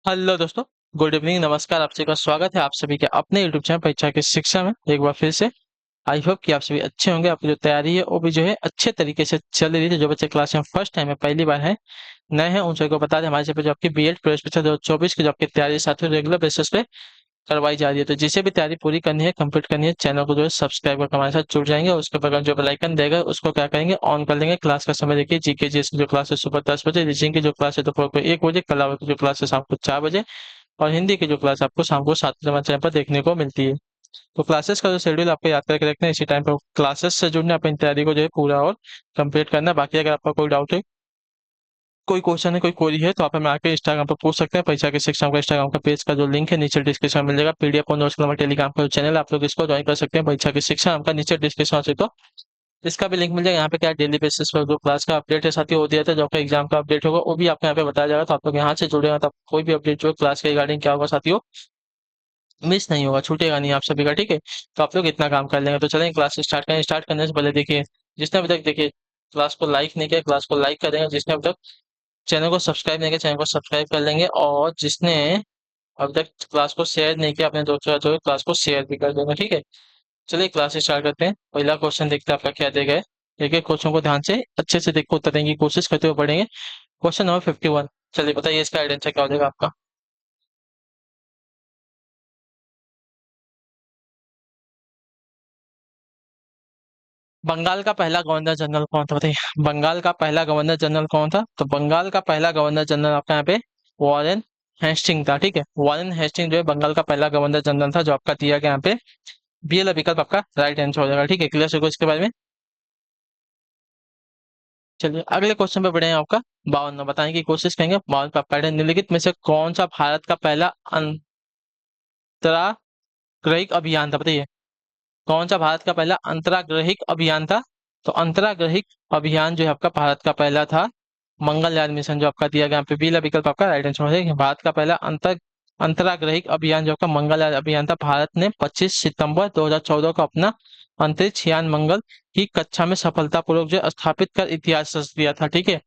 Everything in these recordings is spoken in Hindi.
हेलो दोस्तों। गुड इवनिंग, नमस्कार। आप सभी का स्वागत है आप सभी के अपने यूट्यूब चैनल परीक्षा की शिक्षा में एक बार फिर से। आई होप कि आप सभी अच्छे होंगे। आपकी जो तैयारी है वो भी जो है अच्छे तरीके से चल रही है। जो बच्चे क्लास में फर्स्ट टाइम है, पहली बार है, नए हैं, उन सभी को बता दें हमारे चैनल पे जो आपकी बीएड प्रवेश परीक्षा 2024 की जो आपकी तैयारी साथ ही रेगुलर बेसिस पे करवाई जा रही है। तो जिसे भी तैयारी पूरी करनी है, कंप्लीट करनी है, चैनल को जो है सब्सक्राइब करके हमारे साथ जुड़ जाएंगे और उसके बगल जो बेल आइकन देगा उसको क्या करेंगे, ऑन कर लेंगे। क्लास का समय देखिए, जीके जीएस की जो क्लास है सुबह 10 बजे, रीजनिंग की जो क्लास है दोपहर को 1 बजे, कला की जो क्लास है शाम को 4 बजे और हिंदी की जो क्लास आपको शाम को 7 बजे हमारे चैनल पर देखने को मिलती है। तो क्लासेस का जो शेड्यूल आपको याद करके रखना है, इसी टाइम पर क्लासेस से जुड़ना, अपनी तैयारी को जो है पूरा और कंप्लीट करना है। बाकी अगर आपका कोई डाउट है, कोई क्वेश्चन है, कोई क्वेरी है, तो आप हमें आके इंस्टाग्राम पर पूछ सकते हैं। परीक्षा की शिक्षा का इंस्टाग्राम का पेज का जो लिंक है नीचे डिस्क्रिप्शन में मिल जाएगा। पीडीएफ और नोट्स का हमारा टेलीग्राम का जो चैनल है, आप लोग इसको ज्वाइन कर सकते हैं। परीक्षा की शिक्षा हमका नीचे डिस्क्रिप्शन से तो इसका भी लिंक मिल जाएगा। यहाँ पे क्या डेली बेसिस पर जो क्लास का अपडेट है साथ ही वो दिया था, जो आपका एग्जाम का अपडेट होगा वो भी आपको यहाँ पे बताया जाएगा। तो आप लोग यहाँ से जुड़ेगा तो कोई भी अपडेट जो क्लास के रिगार्डिंग क्या होगा साथियों, मिस नहीं होगा, छूटेगा नहीं आप सभी का। ठीक है, तो आप लोग इतना काम कर लेंगे। तो चलें क्लास स्टार्ट करें। स्टार्ट करने से पहले देखिए, जिसने अभी तक देखिए क्लास को लाइक नहीं किया, क्लास को लाइक कर देंगे। जिसने अभी तक चैनल को सब्सक्राइब नहीं किया, चैनल को सब्सक्राइब कर लेंगे। और जिसने अभी तक क्लास को शेयर नहीं किया अपने दोस्तों के साथ, क्लास को शेयर भी कर देंगे। ठीक है, चलिए क्लास स्टार्ट करते हैं। पहला क्वेश्चन देखते हैं आपका क्या देगा है। एक एक क्वेश्चन को ध्यान से अच्छे से देखो, उत्तर देने की कोशिश करते हुए पढ़ेंगे। क्वेश्चन नंबर 51, चलिए बताइए इसका राइट आंसर क्या हो जाएगा आपका। बंगाल का पहला गवर्नर जनरल कौन था बताइए। बंगाल का पहला गवर्नर जनरल कौन था? तो बंगाल का पहला गवर्नर जनरल आपका यहाँ पे वॉरेन हेस्टिंग था। ठीक है, वॉरेन हेस्टिंग जो है बंगाल का पहला गवर्नर जनरल था, जो आपका दिया गया यहाँ पे बी वाला विकल्प आपका राइट आंसर हो जाएगा। ठीक है, क्लियर से इसके बारे में। चलिए अगले क्वेश्चन पे बढ़े हैं आपका 52, बताने की कोशिश करेंगे। 52 पे आपका निम्नलिखित में से कौन सा भारत का पहला अंतराग्रहिक अभियान था बताइए। कौन सा भारत का पहला अंतराग्रहिक अभियान था? तो अंतराग्रहिक अभियान जो है आपका भारत का पहला था मंगलयान मिशन, जो आपका दिया गया यहाँ पे बी विकल्प आपका राइट आंसर हो जाएगा। भारत का पहला अंतराग्रहिक अभियान जो आपका मंगलयान अभियान था। भारत ने 25 सितंबर 2014 को अपना अंतरिक्ष यान मंगल की कक्षा में सफलतापूर्वक जो है स्थापित कर इतिहास रच दिया था। ठीक है,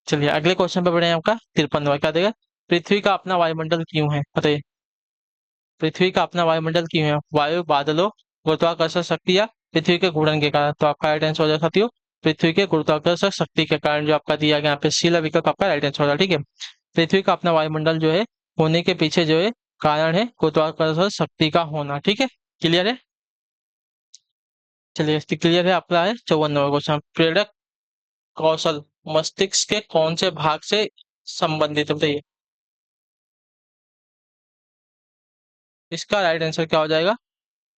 चलिए अगले क्वेश्चन पे बढ़े हैं। आपका 53 क्या देगा, पृथ्वी का अपना वायुमंडल क्यों है बताइए। पृथ्वी का अपना वायुमंडल क्यों है? वायु, बादलों, गुरुत्वाकर्षण शक्ति या पृथ्वी के घूर्णन के कारण? तो आपका राइट आंसर हो जाएगा साथियों, पृथ्वी के गुरुत्वाकर्षण शक्ति के कारण, जो आपका दिया गया यहाँ पे सी विकल्प आपका राइट आंसर हो जाएगा। ठीक है, पृथ्वी का अपना वायुमंडल जो है होने के पीछे जो है कारण है गुरुत्वाकर्षण शक्ति का होना। ठीक है, क्लियर है। चलिए क्लियर है। आपका है 54 क्वेश्चन, प्रेरक कौशल मस्तिष्क के कौन से भाग से संबंधित है बताइए। इसका राइट आंसर क्या हो जाएगा,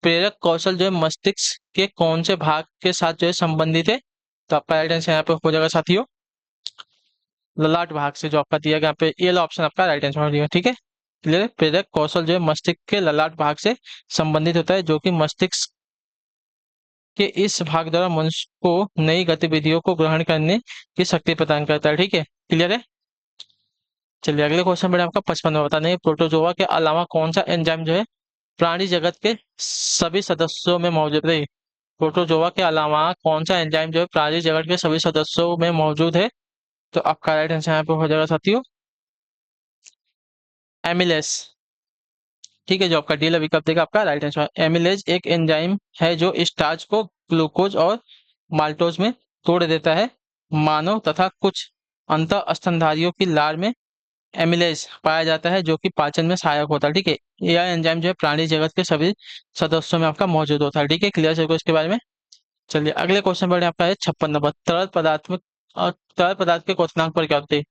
प्रेरक कौशल जो है मस्तिष्क के कौन से भाग के साथ जो है संबंधित है? तो आपका राइट आंसर यहाँ पे हो जाएगा साथियों, ललाट भाग से, जो आपका दिया गया यहाँ पे ये वाला ऑप्शन आपका राइट आंसर हो जाएगा। ठीक है, क्लियर है। प्रेरक कौशल जो है मस्तिष्क के ललाट भाग से संबंधित होता है, जो कि मस्तिष्क के इस भाग द्वारा मनुष्य को नई गतिविधियों को ग्रहण करने की शक्ति प्रदान करता है। ठीक है, क्लियर है। चलिए अगले क्वेश्चन में आपका 55 में बताने प्रोटोजोआ के अलावा कौन सा एंजाइम जो है प्राणी जगत के सभी सदस्यों में मौजूद है। प्रोटोजोआ के अलावा कौन सा एंजाइम जो है प्राणी जगत के सभी सदस्यों में मौजूद है? तो आपका राइट आंसर यहाँ पे हो जाएगा साथियों, एमिलेस। ठीक है, जो आपका डी विकल्प देगा आपका राइट आंसर। एमिलेज एक एंजाइम है जो स्टार्च को ग्लूकोज और माल्टोज में तोड़ देता है। मानव तथा कुछ अंत स्तनधारियों की लार में एमिलेज पाया जाता है, जो कि पाचन में सहायक होता है। ठीक है, यह एंजाइम जो है प्राणी जगत के सभी सदस्यों में आपका मौजूद होता है। ठीक है, क्लियर है इसके बारे में। चलिए अगले क्वेश्चन पर आपका है 56 नंबर, तरल पदार्थ के क्वथनांक पर क्या होते हैं?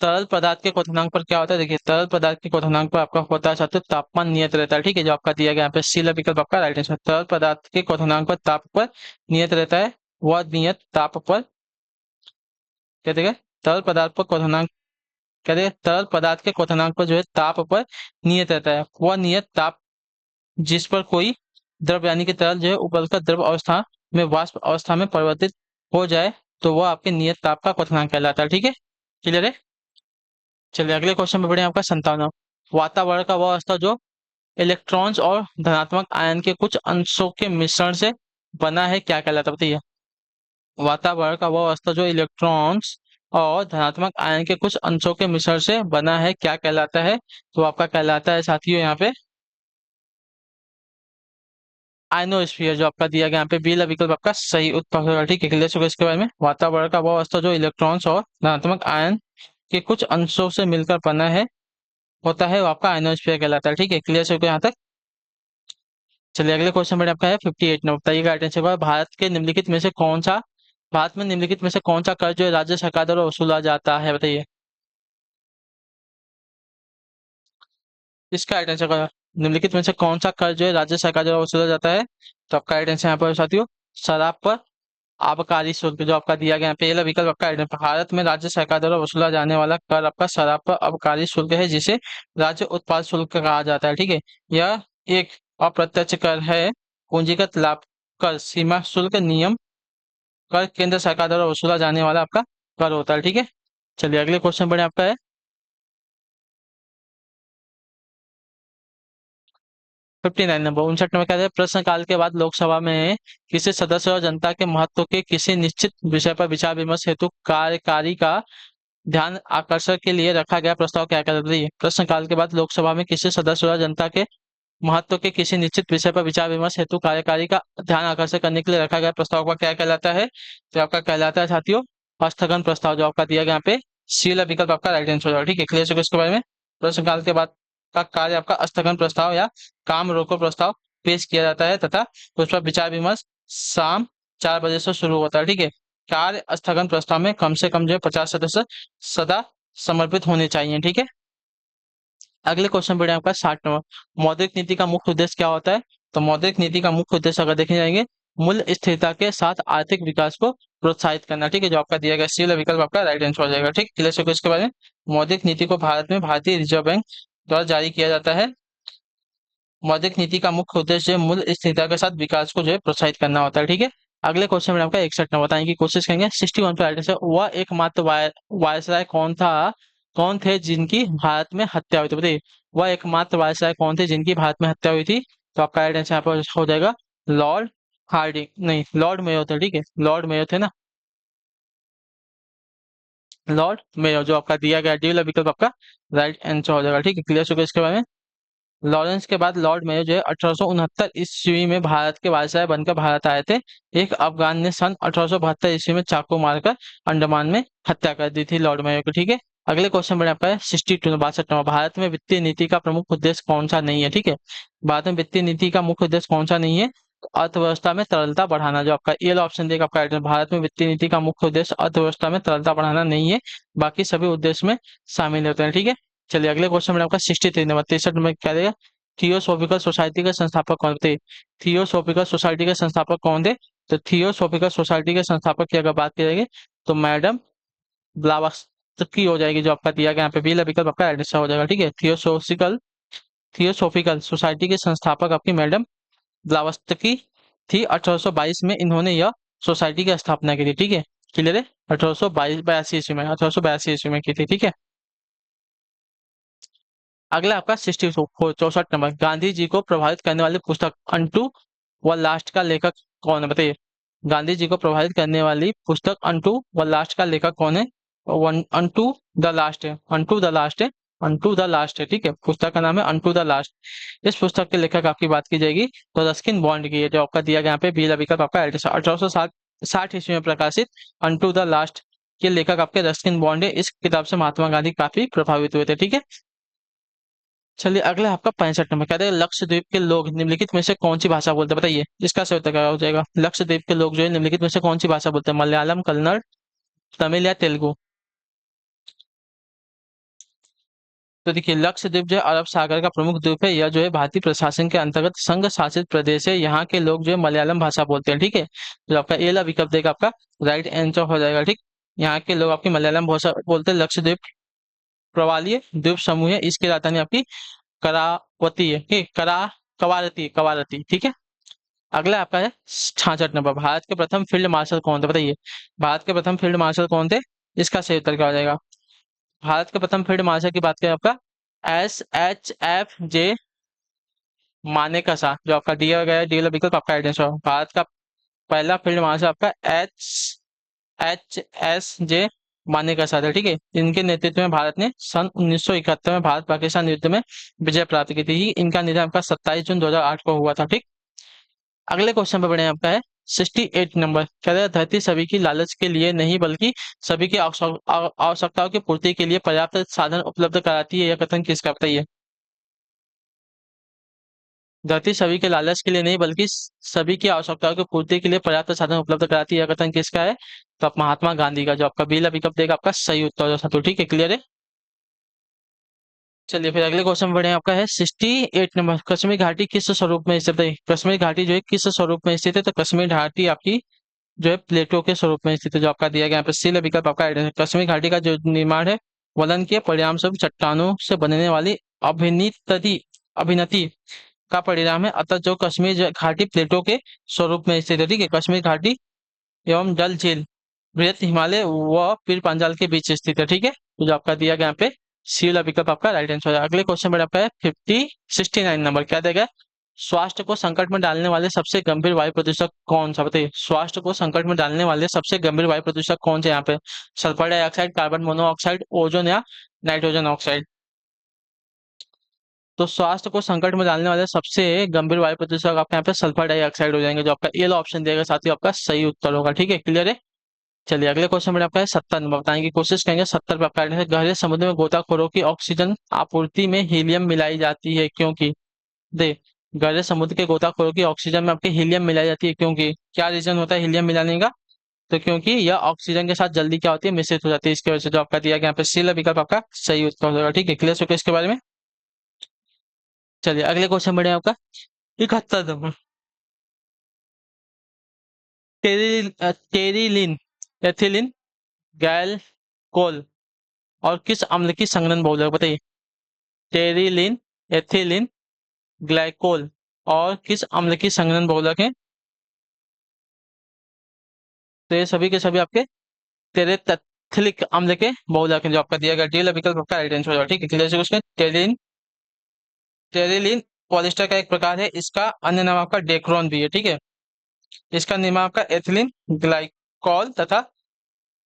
तरल पदार्थ के क्वथनांक पर क्या होता है? देखिए तरल पदार्थ के क्वथनांक पर आपका होता है साथियों तापमान नियत रहता है। ठीक है, जो आपका दिया गया यहाँ पे सी विकल्प आपका राइट आंसर। तरल पदार्थ के क्वथनांक पर ताप पर नियत रहता है, वह नियत ताप पर क्या देगा, तरल पदार्थ पर क्वथनांक क्या देगा, तरल पदार्थ के क्वथनांक पर जो है ताप पर नियत रहता है, वह नियत ताप जिस पर कोई द्रव यानी कि तरल जो है उबलकर द्रव अवस्था में वाष्प अवस्था में परिवर्तित हो जाए, तो वह आपके नियत ताप का क्वथनांक कहलाता है। ठीक है, क्लियर है। चलिए अगले क्वेश्चन में बढ़े आपका 57, वातावरण का वह अवस्था जो इलेक्ट्रॉन्स और धनात्मक आयन के कुछ अंशों के मिश्रण से बना है क्या कहलाता है बताइए। वातावरण का वह अवस्था जो इलेक्ट्रॉन्स और धनात्मक आयन के कुछ अंशों के मिश्रण से बना है, क्या कहलाता है? तो आपका कहलाता है साथियों यहाँ पे आयनोस्फीयर, जो आपका दिया गया यहाँ पे बी वाला विकल्प आपका सही उत्तर होगा। ठीक है, क्लियर होगा इसके बारे में। वातावरण का वह अवस्था जो इलेक्ट्रॉन्स और धनात्मक आयन के कुछ अंशों से मिलकर बना है होता है, वो आपका आयनोस्फीयर कहलाता है। ठीक है, क्लियर होगा यहाँ तक। चलिए अगले क्वेश्चन में आपका है 58 नंबर। बताइएगा आइटम से भारत में निम्नलिखित में से कौन सा कर्ज जो है राज्य सरकार द्वारा वसूला जाता है? बताइए इसका आइटम से निम्नलिखित में से कौन सा कर्ज जो है राज्य सरकार द्वारा वसूला जाता है? तो आपका आइटम यहाँ पर साथियों शराब पर आबकारी शुल्क, जो आपका दिया गया है पहला विकल्प आपका आइटम। भारत में राज्य सरकार द्वारा वसूला जाने वाला कर आपका शराब पर आबकारी शुल्क है, जिसे राज्य उत्पाद शुल्क कहा जाता है। ठीक है, यह एक अप्रत्यक्ष कर है। पूंजीगत लाभ कर, सीमा शुल्क, नियम कर केंद्र सरकार द्वारा वसूला जाने वाला आपका कर होता है। ठीक है, चलिए अगले क्वेश्चन बढ़े आपका है 59 नंबर। 59 नंबर कहते हैं प्रश्नकाल के बाद लोकसभा में किसी सदस्य और जनता के महत्व के किसी निश्चित विषय पर विचार विमर्श हेतु कार्यकारी का ध्यान आकर्षण के लिए रखा गया प्रस्ताव क्या कहलाता है? प्रश्नकाल के बाद लोकसभा में किसी सदस्य और जनता के महत्व के किसी निश्चित विषय पर विचार विमर्श हेतु कार्यकारी का ध्यान आकर्षण करने के लिए रखा गया प्रस्ताव का क्या कहलाता है? तो आपका कहलाता है साथियों स्थगन प्रस्ताव, जो आपका दिया गया यहाँ पे सी वाला विकल्प आपका राइट आंसर हो जाएगा। ठीक है, क्लियर होगा इसके बारे में। प्रश्नकाल के बाद का कार्य आपका स्थगन प्रस्ताव या काम रोको प्रस्ताव पेश किया जाता है तथा उस पर विचार विमर्श शाम 4 बजे से शुरू होता है। ठीक है, कार्य स्थगन प्रस्ताव में कम से कम जो है 50 सदस्य सदा समर्पित होने चाहिए। ठीक है, अगले क्वेश्चन बढ़े आपका 60 नंबर। मौद्रिक नीति का मुख्य उद्देश्य क्या होता है? तो मौद्रिक नीति का मुख्य उद्देश्य अगर देखे जाएंगे मूल्य स्थिरता के साथ आर्थिक विकास को प्रोत्साहित करना। ठीक है, जो आपका दिया गया सी वाला विकल्प आपका राइट आंसर हो जाएगा। ठीक, क्लियर होगा इसके बारे में। मौद्रिक नीति को भारत में भारतीय रिजर्व बैंक द्वारा जारी किया जाता है। मौद्रिक नीति का मुख्य उद्देश्य मूल्य स्थिरता के साथ विकास को जो है प्रोत्साहित करना होता है। ठीक है, अगले क्वेश्चन में आपका 61 नंबर बताने की कोशिश करेंगे। 61 पे राइट आंसर, वह एकमात्र वायसराय कौन था, कौन थे जिनकी भारत में हत्या हुई थी? बताइए वह एकमात्र वायसराय कौन थे जिनकी भारत में हत्या हुई थी? तो आपका राइट आंसर यहाँ पर हो जाएगा लॉर्ड हार्डिंग, नहीं लॉर्ड मेयो थे। ठीक है, लॉर्ड मेयो थे ना, लॉर्ड मेयो, जो आपका दिया गया डी वाला विकल्प आपका राइट आंसर हो जाएगा। ठीक है, क्लियर हो गया इसके बारे में। लॉरेंस के बाद लॉर्ड मेयो जो है 1869 ईस्वी में भारत के वायसराय बनकर भारत आए थे। एक अफगान ने सन 1872 ईस्वी में चाकू मारकर अंडमान में हत्या कर दी थी लॉर्ड मेयो की। ठीक है, अगले क्वेश्चन में आपका है 62 भारत में वित्तीय नीति का प्रमुख उद्देश्य कौन सा नहीं है? ठीक है, भारत में वित्तीय नीति का मुख्य उद्देश्य कौन सा नहीं है? तो अर्थव्यवस्था में तरलता बढ़ाना, जो आपका ये ऑप्शन देगा आपका राइट। भारत में वित्तीय नीति का मुख्य उद्देश्य अर्थव्यवस्था में तरलता बढ़ाना नहीं है, बाकी सभी उद्देश्य में शामिल होते हैं। ठीक है, चलिए अगले क्वेश्चन में आपका 63 नंबर 63 में क्या देगा? थियोसॉफिकल सोसाइटी के संस्थापक कौन थे? थियोसॉफिकल सोसाइटी के संस्थापक कौन थे? तो थियोसॉफिकल सोसाइटी के संस्थापक की अगर बात की जाएगी तो मैडम ब्लावत्स्की हो जाएगी, जो आपका दिया गया यहाँ पे बी विकल्प आपका राइट आंसर हो जाएगा। ठीक है, थियोसॉफिकल सोसाइटी के संस्थापक आपकी मैडम ब्लावत्स्की थी। 1822 में इन्होंने यह सोसाइटी की स्थापना की थी। ठीक है, क्लियर है, 1882 ईस्वी में की थी। ठीक है, अगला आपका 64 नंबर। गांधी जी को प्रभावित करने वाली पुस्तक अंटू व लास्ट का लेखक कौन है? बताइए गांधी जी को प्रभावित करने वाली पुस्तक अंटू व लास्ट का लेखक कौन है? अंटू द लास्ट है, अंटू द लास्ट है, अंटू द लास्ट है। ठीक है, पुस्तक का नाम है अंटू द लास्ट। इस पुस्तक के लेखक आपकी बात की जाएगी तो रस्किन बॉन्ड की है, जो आपका दिया गया यहाँ पे बी विकल्प आपका 1860 ईस्वी में प्रकाशित अंटू द लास्ट के लेखक आपके रस्किन बॉन्ड है। इस किताब से महात्मा गांधी काफी प्रभावित हुए थे। ठीक है, चलिए अगला आपका 65 नंबर। कहते हैं लक्षद्वीप के लोग निम्नलिखित में से कौन सी भाषा बोलते हैं? बताइए इसका सही उत्तर क्या हो जाएगा? लक्षद्वीप के लोग जो है निम्नलिखित में से कौन सी भाषा बोलते हैं? मलयालम, कन्नड़, तमिल या तेलुगु? तो देखिए लक्षद्वीप जो है अरब सागर का प्रमुख द्वीप है। यह जो है भारतीय प्रशासन के अंतर्गत संघ शासित प्रदेश है। यहाँ के लोग जो है मलयालम भाषा बोलते हैं। ठीक है, जो आपका ए वाला विकल्प देगा आपका राइट आंसर हो जाएगा। ठीक, यहाँ के लोग आपकी मलयालम भाषा बोलते हैं। लक्षद्वीप प्रवालीय द्वीप समूह है, इसकी राजधानी आपकी करावती है। ठीक, कवारती कवारती। ठीक है, अगला आपका है 66 नंबर। भारत के प्रथम फील्ड मार्शल कौन थे? बताइए भारत के प्रथम फील्ड मार्शल कौन थे? इसका सही उत्तर क्या हो जाएगा? भारत के प्रथम फील्ड मार्शल की बात करें आपका SHFJ मानेकशॉ, जो आपका दिया गया है डी वाला विकल्प आपका राइट आंसर। भारत का पहला फील्ड मार्शल आपका HSJ मानने का साथ है। ठीक है, इनके नेतृत्व में भारत ने सन 1971 में भारत पाकिस्तान युद्ध में विजय प्राप्त की थी। इनका निधन आपका 27 जून 2008 को हुआ था। ठीक, अगले क्वेश्चन पे बढ़े, आपका है 68 नंबर। कह रहा है धरती सभी की लालच के लिए नहीं बल्कि सभी की आवश्यकताओं की पूर्ति के लिए पर्याप्त साधन उपलब्ध कराती है। यह कथन किसका, बताइए। धरती सभी के लालच के लिए नहीं बल्कि सभी की आवश्यकताओं की पूर्ति के लिए पर्याप्त साधन उपलब्ध कराती है। यह कथन किसका है, तो आप महात्मा गांधी का। जो आपका बीला विकल्प देगा आपका सही उत्तर हो सकता है। ठीक है, क्लियर है। चलिए फिर अगले क्वेश्चन बढ़े, आपका है 68 नंबर। कश्मीर घाटी किस स्वरूप में स्थित है। कश्मीर घाटी जो है किस स्वरूप में स्थित है, तो कश्मीर घाटी आपकी जो है प्लेटो के स्वरूप में स्थित है। जो आपका दिया गया यहाँ पे सी विकल्प आपका आइडिया है। कश्मीर घाटी का जो निर्माण है वलन के परिणाम स्वरूप चट्टानों से बनने वाली अभिनीत अभिनति का परिणाम है। अतः जो कश्मीर घाटी प्लेटो के स्वरूप में स्थित है। ठीक है, कश्मीर घाटी एवं डल झील बृहत हिमालय व पीर पांजाल के बीच स्थित है। ठीक है, तो जो आपका दिया गया यहाँ पे सी वाला विकल्प आपका राइट आंसर है। अगले क्वेश्चन में आपका है 69 नंबर। क्या देगा, स्वास्थ्य को संकट में डालने वाले सबसे गंभीर वायु प्रदूषक कौन सा, बताइए। स्वास्थ्य को संकट में डालने वाले सबसे गंभीर वायु प्रदूषक कौन से यहाँ पे, sulphur dioxide, carbon monoxide, ozone या नाइट्रोजन ऑक्साइड। तो स्वास्थ्य को संकट में डालने वाले सबसे गंभीर वायु प्रदूषक आपके यहाँ पे सल्फर डाइऑक्साइड हो जाएंगे। जो आपका ये ऑप्शन देगा साथियों आपका सही उत्तर होगा। ठीक है, क्लियर है। चलिए अगले क्वेश्चन में आपका है 70 नंबर। बताने की कोशिश करेंगे। 70 पे आपका है गहरे समुद्र में गोताखोरों की ऑक्सीजन आपूर्ति में हीलियम मिलाई जाती है क्योंकि, दे गहरे समुद्र के गोताखोरों की ऑक्सीजन में आपके हीलियम मिलाई जाती है क्योंकि, क्या रीजन होता है हीलियम मिलाने का, तो क्योंकि यह ऑक्सीजन के साथ जल्दी क्या होती है, मिश्रित हो जाती है। इसकी वजह से जो आपका दिया गया यहाँ पे सी विकल्प आपका सही उत्तर होगा। ठीक है, क्लियर हो गया इसके बारे में। चलिए अगले क्वेश्चन बढ़े, आपका 71 नंबर। टेरिलिन, एथिलीन, गैल कोल और किस अम्ल की संघनन बहुलक, बताइए। टेरिलिन, एथिलीन, ग्लाइकोल और किस अम्ल की संघनन बहुलक है, तो ये सभी के सभी आपके तेरे तथिलिक अम्ल के बहुलक हैं। जो आपका दिया गया डी वाला विकल्प आपका राइट आंसर होगा। ठीक है, क्लियर से क्वेश्चन। टेरिलिन, टेरिलिन पॉलिस्टर का एक प्रकार है। इसका अन्य नाम आपका डेक्रोन भी है। ठीक है, इसका निर्माण आपका एथिलीन ग्लाइकॉल तथा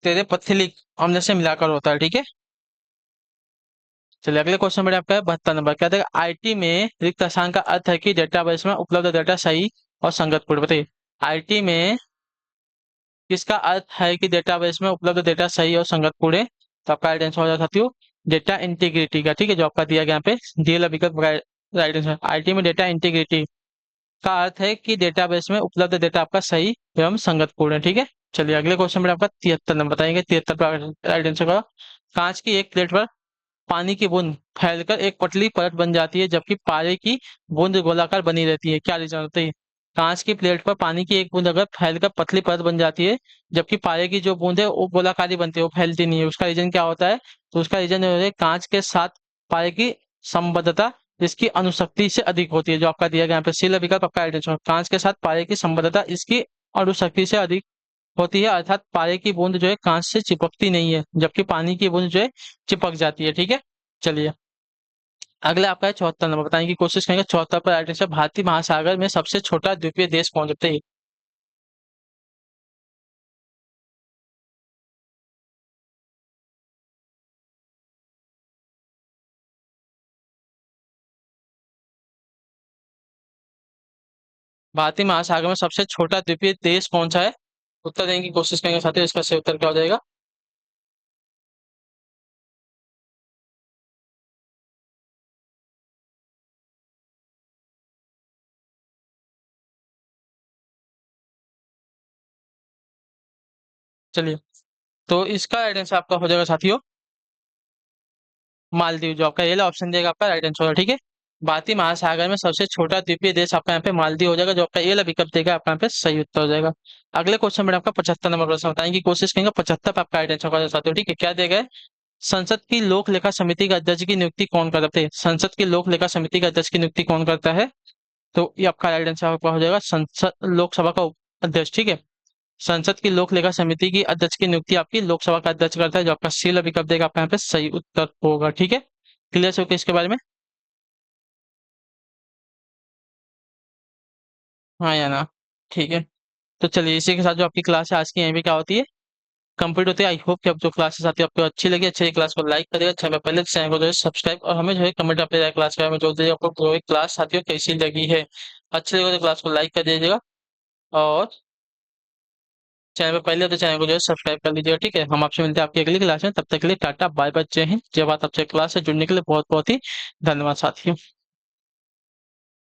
तेरे पथिलिक अम्ल से मिलाकर होता है। ठीक है, चलिए अगले क्वेश्चन में आपका है 72 नंबर। क्या था, आईटी में रिक्त स्थान का अर्थ है कि डेटाबेस में उपलब्ध डेटा सही और संगतपूर्ण, बताइए। आईटी में किसका अर्थ है कि डेटाबेस में उपलब्ध डेटा सही और संगतपूर्ण है, तो आपका राइट आंसर हो जाता साथियों डेटा इंटीग्रिटी का। ठीक है, जो आपका दिया गया यहाँ पे डी वाला विकल्प राइट आंसर। आईटी में डेटा इंटीग्रिटी का अर्थ है कि डेटाबेस में उपलब्ध डेटा आपका सही एवं संगतपूर्ण है। ठीक है, चलिए अगले क्वेश्चन में आपका 73 नंबर बताएंगे। 73 पर राइट आंसर का, कांच की एक प्लेट पर पानी की बूंद फैलकर एक पतली परत बन जाती है जबकि पारे की बूंद गोलाकार बनी रहती है। क्या रीजन होता है, कांच की प्लेट पर पानी की एक बूंद अगर फैलकर पतली परत बन जाती है जबकि पारे की जो बूंद है वो गोलाकार ही बनती है, वो फैलती नहीं है, उसका रीजन क्या होता है, तो उसका रीजन है कांच के साथ पारे की संबद्धता इसकी अणुशक्ति से अधिक होती है। जो आपका दिया गया यहाँ पे सी विकल्प आपका आइडेंटिफाई, कांच के साथ पारे की संबद्धता इसकी अणुशक्ति से अधिक होती है, अर्थात पारे की बूंद जो है कांच से चिपकती नहीं है जबकि पानी की बूंद जो है चिपक जाती है। ठीक है, चलिए अगला आपका है 74 नंबर। बताने की कोशिश करेंगे। 74 पर राइट आंसर, भारतीय महासागर में सबसे छोटा द्वीपीय देश कौन सा, बताइए। भारतीय महासागर में सबसे छोटा द्वीपीय देश कौन सा है, उत्तर देने की कोशिश करेंगे साथियों। इसका सही उत्तर क्या हो जाएगा, चलिए तो इसका राइट आंसर आपका हो जाएगा साथियों मालदीव। जो आपका ये ऑप्शन देगा आपका राइट आंसर होगा। ठीक है, भारतीय महासागर में सबसे छोटा द्वीपीय देश आपका यहाँ पे मालदीव हो जाएगा। जो आपका ये विकल्प देगा आपका यहाँ पे सही उत्तर हो जाएगा। अगले क्वेश्चन में आपका 75 नंबर प्रश्न बताने की कोशिश करेंगे। 75 पे आपका राइट आंसर होगा साथियों। ठीक है, क्या देगा है? संसद की लोक लेखा समिति का अध्यक्ष की नियुक्ति कौन करते हैं, संसद की लोक लेखा समिति का अध्यक्ष की नियुक्ति कौन करता है, तो ये आपका राइट आंसर आपका हो जाएगा संसद लोकसभा का अध्यक्ष। ठीक है, संसद की लोक लेखा समिति की अध्यक्ष की नियुक्ति आपकी लोकसभा का अध्यक्ष करता है। जो आपका सी विकल्प देगा आपका यहाँ पे सही उत्तर होगा। ठीक है, क्लियर हो इसके बारे में। हाँ या ना, ठीक है। तो चलिए इसी के साथ जो आपकी क्लास है आज की यहीं पे क्या होती है कंप्लीट होती है। आई होप कि अब जो क्लासेस आती है आपको अच्छी लगी। अच्छी लगी क्लास को लाइक करिएगा, चैनल पहले चैनल को जो है सब्सक्राइब, और हमें जो है कमेंट अपने क्लास के बारे में जो दीजिए, आपको जो है क्लास आती है कैसी लगी है। अच्छी लगी तो क्लास को लाइक कर दीजिएगा, और चैनल पे पहले तो चैनल को जो है सब्सक्राइब कर लीजिएगा। ठीक है, हम आपसे मिलते हैं आपकी अगली क्लास में। तब तक के लिए टाटा बाय बाय, जय हिंद, जय भारत। आपसे क्लास से जुड़ने के लिए बहुत बहुत ही धन्यवाद साथियों।